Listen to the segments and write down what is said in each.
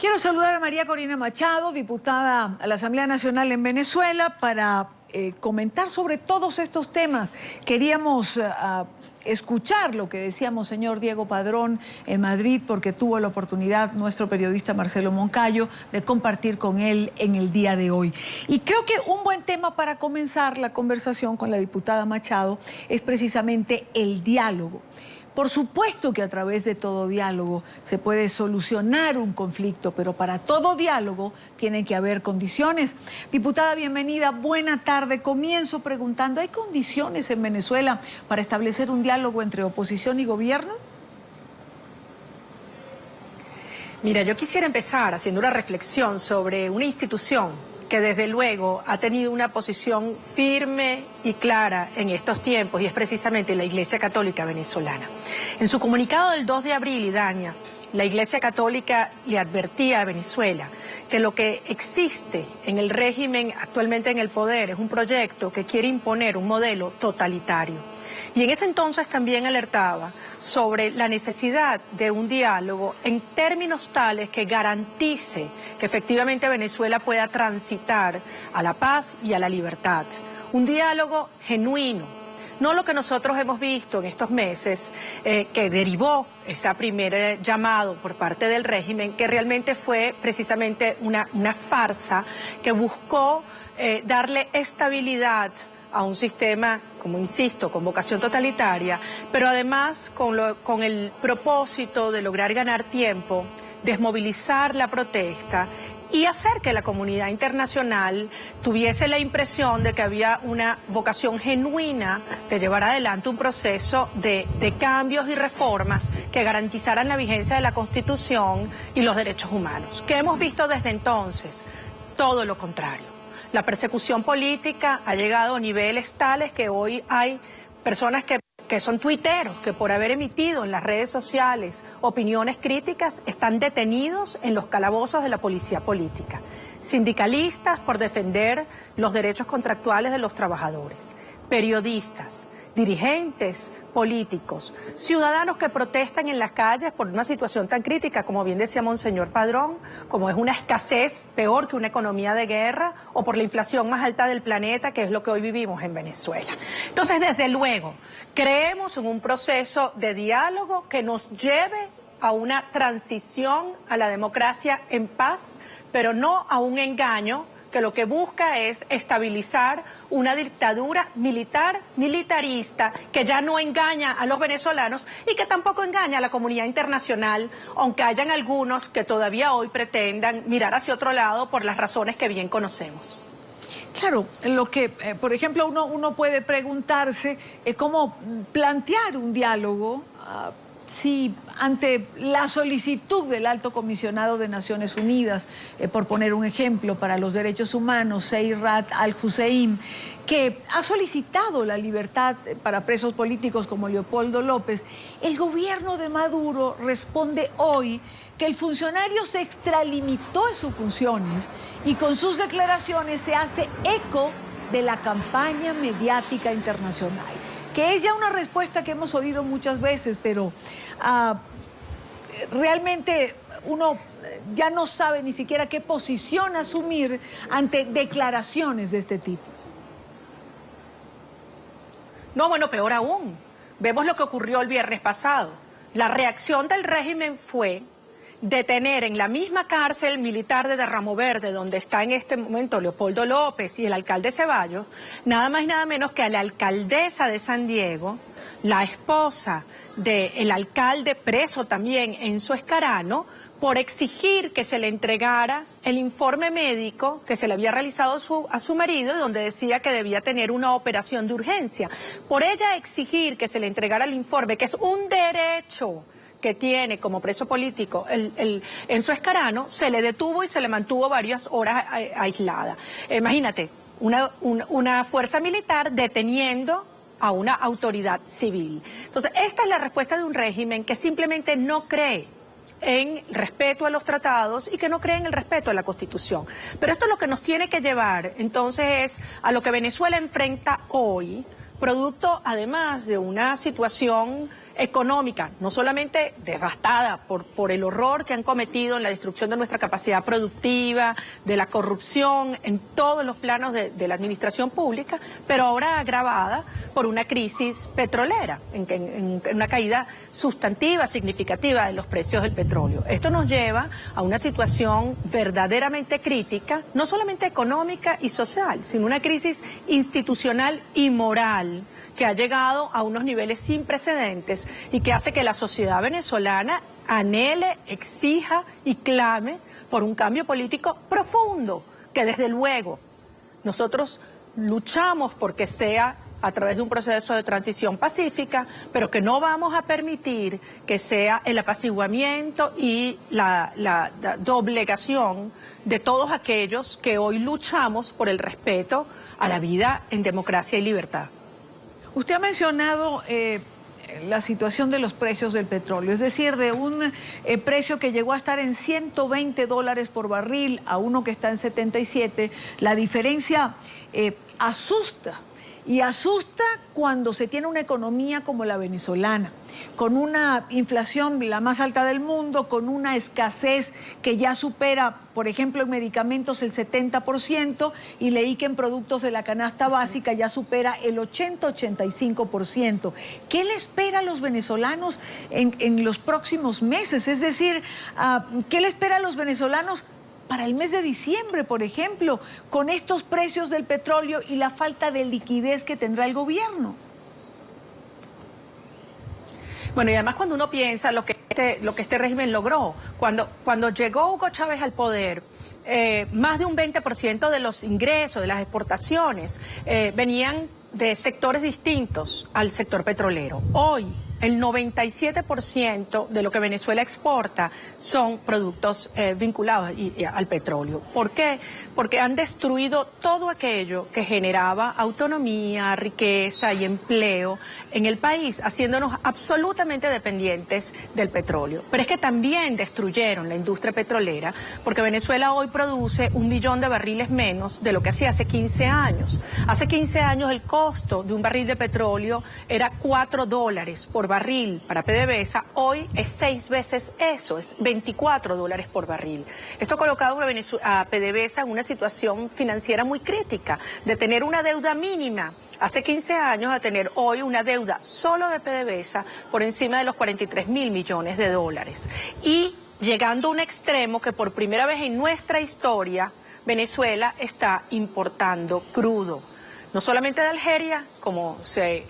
Quiero saludar a María Corina Machado, diputada a la Asamblea Nacional en Venezuela, para comentar sobre todos estos temas. Queríamos escuchar lo que decía Monseñor Diego Padrón en Madrid, porque tuvo la oportunidad nuestro periodista Marcelo Moncayo de compartir con él en el día de hoy. Y creo que un buen tema para comenzar la conversación con la diputada Machado es precisamente el diálogo. Por supuesto que a través de todo diálogo se puede solucionar un conflicto, pero para todo diálogo tiene que haber condiciones. Diputada, bienvenida, buena tarde. Comienzo preguntando, ¿hay condiciones en Venezuela para establecer un diálogo entre oposición y gobierno? Mira, yo quisiera empezar haciendo una reflexión sobre una institución que desde luego ha tenido una posición firme y clara en estos tiempos, y es precisamente la Iglesia Católica Venezolana. En su comunicado del 2 de abril, Idaña, la Iglesia Católica le advertía a Venezuela que lo que existe en el régimen actualmente en el poder es un proyecto que quiere imponer un modelo totalitario. Y en ese entonces también alertaba sobre la necesidad de un diálogo en términos tales que garantice que efectivamente Venezuela pueda transitar a la paz y a la libertad. Un diálogo genuino, no lo que nosotros hemos visto en estos meses, que derivó ese primer llamado por parte del régimen, que realmente fue precisamente una farsa que buscó darle estabilidad a un sistema, como insisto, con vocación totalitaria, pero además con el propósito de lograr ganar tiempo, desmovilizar la protesta y hacer que la comunidad internacional tuviese la impresión de que había una vocación genuina de llevar adelante un proceso de cambios y reformas que garantizaran la vigencia de la Constitución y los derechos humanos. ¿Qué hemos visto desde entonces? Todo lo contrario. La persecución política ha llegado a niveles tales que hoy hay personas que son tuiteros, que por haber emitido en las redes sociales opiniones críticas están detenidos en los calabozos de la policía política. Sindicalistas por defender los derechos contractuales de los trabajadores, periodistas, dirigentes políticos, ciudadanos que protestan en las calles por una situación tan crítica, como bien decía Monseñor Padrón, como es una escasez peor que una economía de guerra, o por la inflación más alta del planeta, que es lo que hoy vivimos en Venezuela. Entonces, desde luego, creemos en un proceso de diálogo que nos lleve a una transición a la democracia en paz, pero no a un engaño que lo que busca es estabilizar una dictadura militarista que ya no engaña a los venezolanos y que tampoco engaña a la comunidad internacional, aunque hayan algunos que todavía hoy pretendan mirar hacia otro lado por las razones que bien conocemos. Claro, lo que, por ejemplo, uno puede preguntarse es cómo plantear un diálogo si ante la solicitud del Alto Comisionado de Naciones Unidas, por poner un ejemplo, para los derechos humanos, Zeid Ra'ad al-Hussein, que ha solicitado la libertad para presos políticos como Leopoldo López, el gobierno de Maduro responde hoy que el funcionario se extralimitó en sus funciones y con sus declaraciones se hace eco de la campaña mediática internacional, que es ya una respuesta que hemos oído muchas veces, pero realmente uno ya no sabe ni siquiera qué posición asumir ante declaraciones de este tipo. No, bueno, peor aún. Vemos lo que ocurrió el viernes pasado. La reacción del régimen fue detener en la misma cárcel militar de Ramo Verde, donde está en este momento Leopoldo López y el alcalde Ceballos, nada más y nada menos que a la alcaldesa de San Diego, la esposa del alcalde preso también en Enzo Escarano, por exigir que se le entregara el informe médico que se le había realizado a su marido, donde decía que debía tener una operación de urgencia. Por ella exigir que se le entregara el informe, que es un derecho que tiene como preso político Enzo Escarano, se le detuvo y se le mantuvo varias horas aislada. Imagínate, una fuerza militar deteniendo a una autoridad civil. Entonces, esta es la respuesta de un régimen que simplemente no cree en respeto a los tratados y que no cree en el respeto a la Constitución. Pero esto lo que nos tiene que llevar, entonces, es a lo que Venezuela enfrenta hoy, producto además de una situación económica, no solamente devastada por el horror que han cometido en la destrucción de nuestra capacidad productiva, de la corrupción en todos los planos de la administración pública, pero ahora agravada por una crisis petrolera, en una caída sustantiva, significativa de los precios del petróleo. Esto nos lleva a una situación verdaderamente crítica, no solamente económica y social, sino una crisis institucional y moral que ha llegado a unos niveles sin precedentes y que hace que la sociedad venezolana anhele, exija y clame por un cambio político profundo, que desde luego nosotros luchamos porque sea a través de un proceso de transición pacífica, pero que no vamos a permitir que sea el apaciguamiento y la doblegación de todos aquellos que hoy luchamos por el respeto a la vida en democracia y libertad. Usted ha mencionado la situación de los precios del petróleo, es decir, de un precio que llegó a estar en $120 por barril a uno que está en 77, la diferencia asusta. Y asusta cuando se tiene una economía como la venezolana, con una inflación la más alta del mundo, con una escasez que ya supera, por ejemplo, en medicamentos el 70%, y leí que en productos de la canasta básica ya supera el 80-85%. ¿Qué le espera a los venezolanos en los próximos meses? Es decir, ¿qué le espera a los venezolanos para el mes de diciembre, por ejemplo, con estos precios del petróleo y la falta de liquidez que tendrá el gobierno? Bueno, y además cuando uno piensa lo que este régimen logró, cuando llegó Hugo Chávez al poder, más de un 20% de los ingresos, de las exportaciones, venían de sectores distintos al sector petrolero. Hoy, el 97% de lo que Venezuela exporta son productos vinculados al petróleo. ¿Por qué? Porque han destruido todo aquello que generaba autonomía, riqueza y empleo en el país, haciéndonos absolutamente dependientes del petróleo. Pero es que también destruyeron la industria petrolera, porque Venezuela hoy produce 1 millón de barriles menos de lo que hacía hace 15 años. Hace 15 años el costo de un barril de petróleo era $4 por barril para PDVSA, hoy es 6 veces eso, es $24 por barril. Esto ha colocado a PDVSA en una situación financiera muy crítica, de tener una deuda mínima hace 15 años a tener hoy una deuda solo de PDVSA por encima de los 43.000 millones de dólares. Y llegando a un extremo que por primera vez en nuestra historia Venezuela está importando crudo. No solamente de Algeria, como se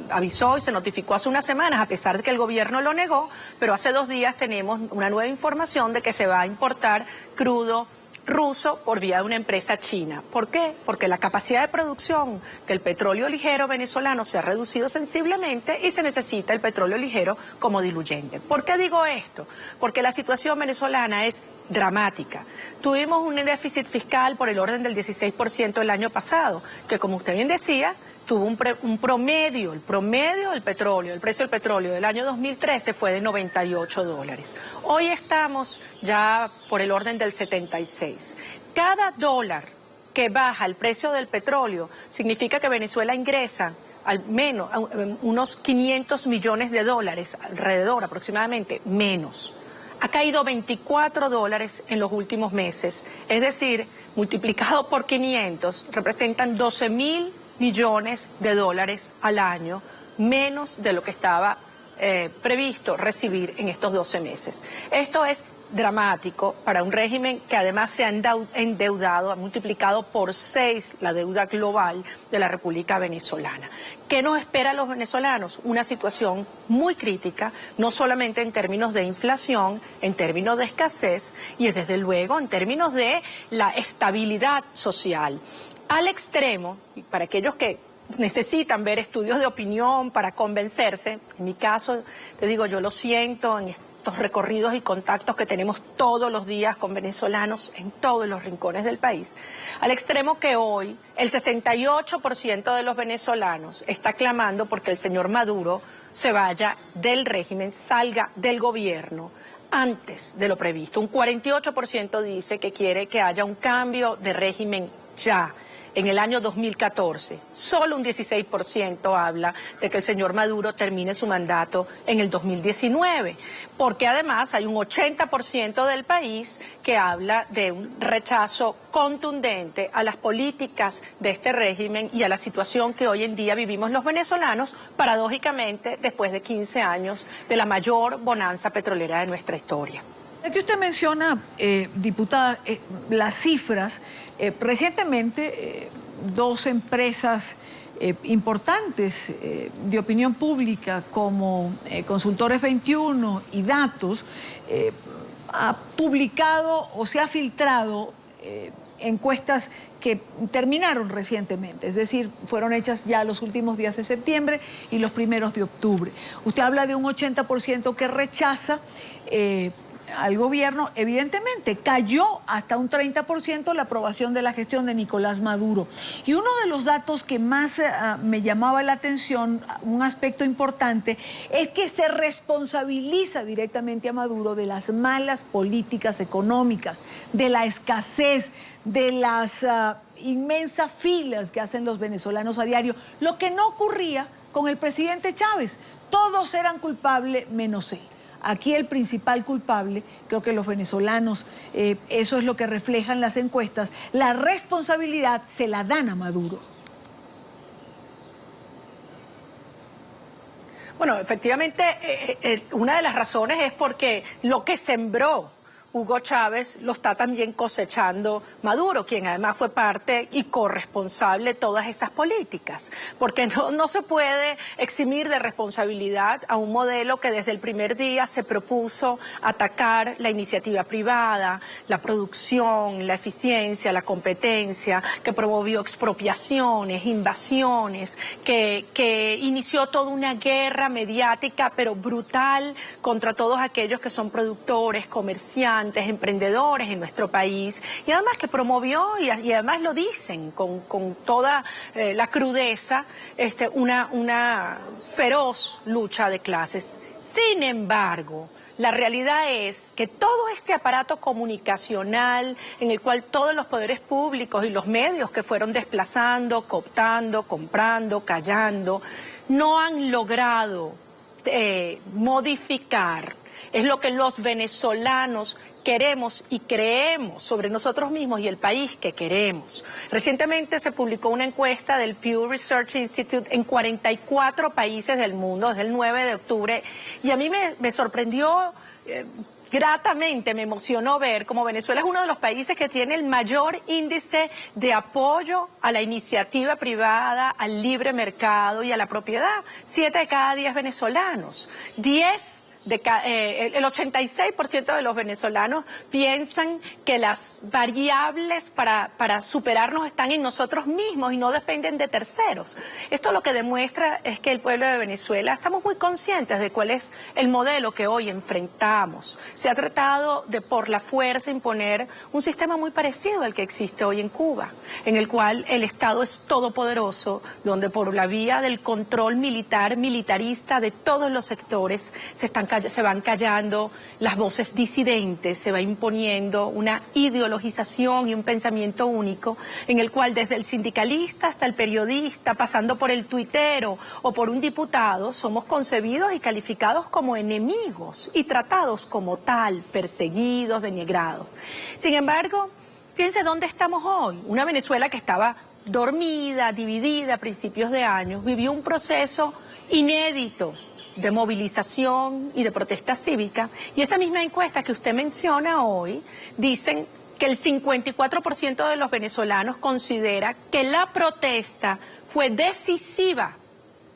avisó y se notificó hace unas semanas, a pesar de que el gobierno lo negó, pero hace 2 días tenemos una nueva información de que se va a importar crudo ruso por vía de una empresa china. ¿Por qué? Porque la capacidad de producción del petróleo ligero venezolano se ha reducido sensiblemente y se necesita el petróleo ligero como diluyente. ¿Por qué digo esto? Porque la situación venezolana es dramática. Tuvimos un déficit fiscal por el orden del 16% el año pasado, que como usted bien decía, tuvo un promedio, el promedio del petróleo, el precio del petróleo del año 2013 fue de $98. Hoy estamos ya por el orden del 76. Cada dólar que baja el precio del petróleo significa que Venezuela ingresa al menos unos 500 millones de dólares, alrededor aproximadamente, menos. Ha caído $24 en los últimos meses, es decir, multiplicado por 500, representan 12.000 millones de dólares al año, menos de lo que estaba previsto recibir en estos 12 meses. Esto es dramático para un régimen que además se ha endeudado, ha multiplicado por 6 la deuda global de la República Venezolana. ¿Qué nos espera a los venezolanos? Una situación muy crítica, no solamente en términos de inflación, en términos de escasez y desde luego en términos de la estabilidad social. Al extremo, y para aquellos que necesitan ver estudios de opinión para convencerse, en mi caso, te digo, yo lo siento en estos recorridos y contactos que tenemos todos los días con venezolanos en todos los rincones del país, al extremo que hoy el 68% de los venezolanos está clamando porque el señor Maduro se vaya del régimen, salga del gobierno antes de lo previsto. Un 48% dice que quiere que haya un cambio de régimen ya. en el año 2014. Solo un 16% habla de que el señor Maduro termine su mandato en el 2019, porque además hay un 80% del país que habla de un rechazo contundente a las políticas de este régimen y a la situación que hoy en día vivimos los venezolanos, paradójicamente después de 15 años de la mayor bonanza petrolera de nuestra historia. Aquí usted menciona, diputada, las cifras. Recientemente, dos empresas importantes de opinión pública como Consultores 21 y Datos ha publicado o se ha filtrado encuestas que terminaron recientemente, es decir, fueron hechas ya los últimos días de septiembre y los primeros de octubre. Usted habla de un 80% que rechaza al gobierno. Evidentemente cayó hasta un 30% la aprobación de la gestión de Nicolás Maduro. Y uno de los datos que más me llamaba la atención, un aspecto importante, es que se responsabiliza directamente a Maduro de las malas políticas económicas, de la escasez, de las inmensas filas que hacen los venezolanos a diario, lo que no ocurría con el presidente Chávez. Todos eran culpables menos él. Aquí el principal culpable, creo que los venezolanos, eso es lo que reflejan las encuestas, la responsabilidad se la dan a Maduro. Bueno, efectivamente, una de las razones es porque lo que sembró Hugo Chávez lo está también cosechando Maduro, quien además fue parte y corresponsable de todas esas políticas, porque no se puede eximir de responsabilidad a un modelo que desde el primer día se propuso atacar la iniciativa privada, la producción, la eficiencia, la competencia, que promovió expropiaciones, invasiones, que inició toda una guerra mediática pero brutal contra todos aquellos que son productores, comerciantes, emprendedores en nuestro país, y además que promovió, y además lo dicen con toda la crudeza, una feroz lucha de clases. Sin embargo, la realidad es que todo este aparato comunicacional en el cual todos los poderes públicos y los medios que fueron desplazando, cooptando, comprando, callando, no han logrado modificar. Es lo que los venezolanos queremos y creemos sobre nosotros mismos y el país que queremos. Recientemente se publicó una encuesta del Pew Research Institute en 44 países del mundo desde el 9 de octubre y a mí me sorprendió gratamente, me emocionó ver cómo Venezuela es uno de los países que tiene el mayor índice de apoyo a la iniciativa privada, al libre mercado y a la propiedad. 7 de cada 10 venezolanos. El 86% de los venezolanos piensan que las variables para superarnos están en nosotros mismos y no dependen de terceros. Esto lo que demuestra es que el pueblo de Venezuela estamos muy conscientes de cuál es el modelo que hoy enfrentamos. Se ha tratado de por la fuerza imponer un sistema muy parecido al que existe hoy en Cuba, en el cual el Estado es todopoderoso, donde por la vía del control militarista de todos los sectores se van callando las voces disidentes, se va imponiendo una ideologización y un pensamiento único en el cual desde el sindicalista hasta el periodista, pasando por el tuitero o por un diputado, somos concebidos y calificados como enemigos y tratados como tal, perseguidos, denigrados. Sin embargo, fíjense dónde estamos hoy. Una Venezuela que estaba dormida, dividida a principios de año, vivió un proceso inédito de movilización y de protesta cívica, y esa misma encuesta que usted menciona hoy, dicen que el 54% de los venezolanos considera que la protesta fue decisiva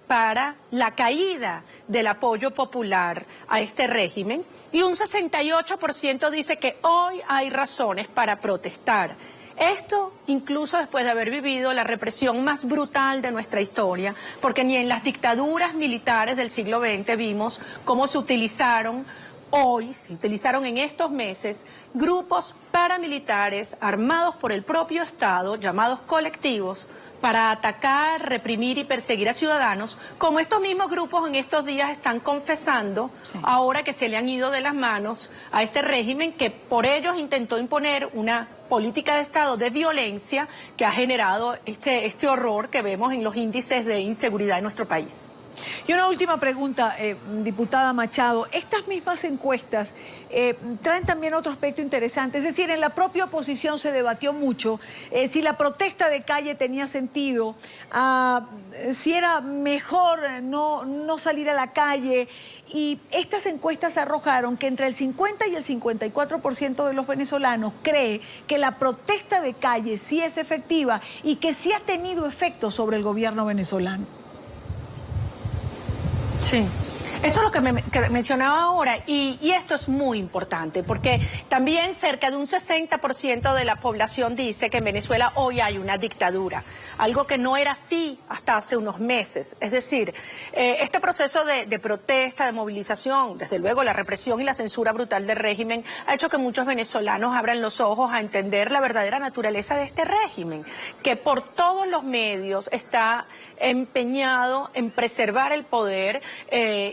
para la caída del apoyo popular a este régimen, y un 68% dice que hoy hay razones para protestar. Esto incluso después de haber vivido la represión más brutal de nuestra historia, porque ni en las dictaduras militares del siglo XX vimos cómo se utilizaron en estos meses grupos paramilitares armados por el propio Estado, llamados colectivos, para atacar, reprimir y perseguir a ciudadanos, como estos mismos grupos en estos días están confesando, sí, ahora que se le han ido de las manos a este régimen que por ellos intentó imponer una política de Estado de violencia que ha generado este horror que vemos en los índices de inseguridad en nuestro país. Y una última pregunta, diputada Machado. Estas mismas encuestas traen también otro aspecto interesante. Es decir, en la propia oposición se debatió mucho si la protesta de calle tenía sentido, si era mejor no salir a la calle. Y estas encuestas arrojaron que entre el 50 y el 54% de los venezolanos cree que la protesta de calle sí es efectiva y que sí ha tenido efecto sobre el gobierno venezolano. Sí, eso es lo que mencionaba ahora y esto es muy importante porque también cerca de un 60% de la población dice que en Venezuela hoy hay una dictadura, algo que no era así hasta hace unos meses. Es decir, este proceso de protesta, de movilización, desde luego la represión y la censura brutal del régimen ha hecho que muchos venezolanos abran los ojos a entender la verdadera naturaleza de este régimen, que por todos los medios está empeñado en preservar el poder,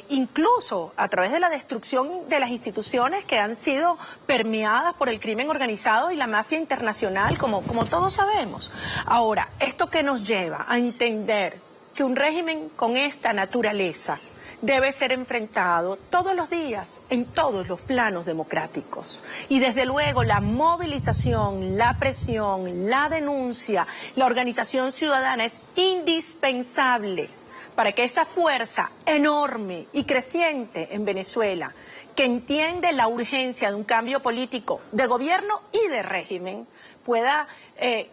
incluso a través de la destrucción de las instituciones que han sido permeadas por el crimen organizado y la mafia internacional, como todos sabemos. Ahora, ¿esto qué nos lleva? A entender que un régimen con esta naturaleza debe ser enfrentado todos los días en todos los planos democráticos. Y desde luego la movilización, la presión, la denuncia, la organización ciudadana es indispensable para que esa fuerza enorme y creciente en Venezuela, que entiende la urgencia de un cambio político de gobierno y de régimen, pueda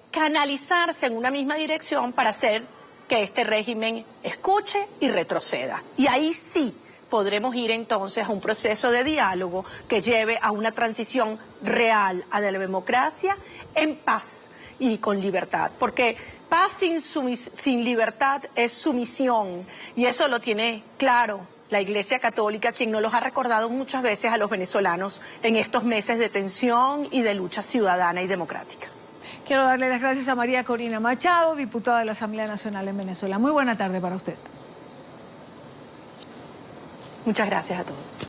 canalizarse en una misma dirección para hacer que este régimen escuche y retroceda. Y ahí sí podremos ir entonces a un proceso de diálogo que lleve a una transición real a la democracia en paz y con libertad. Porque paz sin libertad es sumisión y eso lo tiene claro la Iglesia Católica, quien nos los ha recordado muchas veces a los venezolanos en estos meses de tensión y de lucha ciudadana y democrática. Quiero darle las gracias a María Corina Machado, diputada de la Asamblea Nacional en Venezuela. Muy buena tarde para usted. Muchas gracias a todos.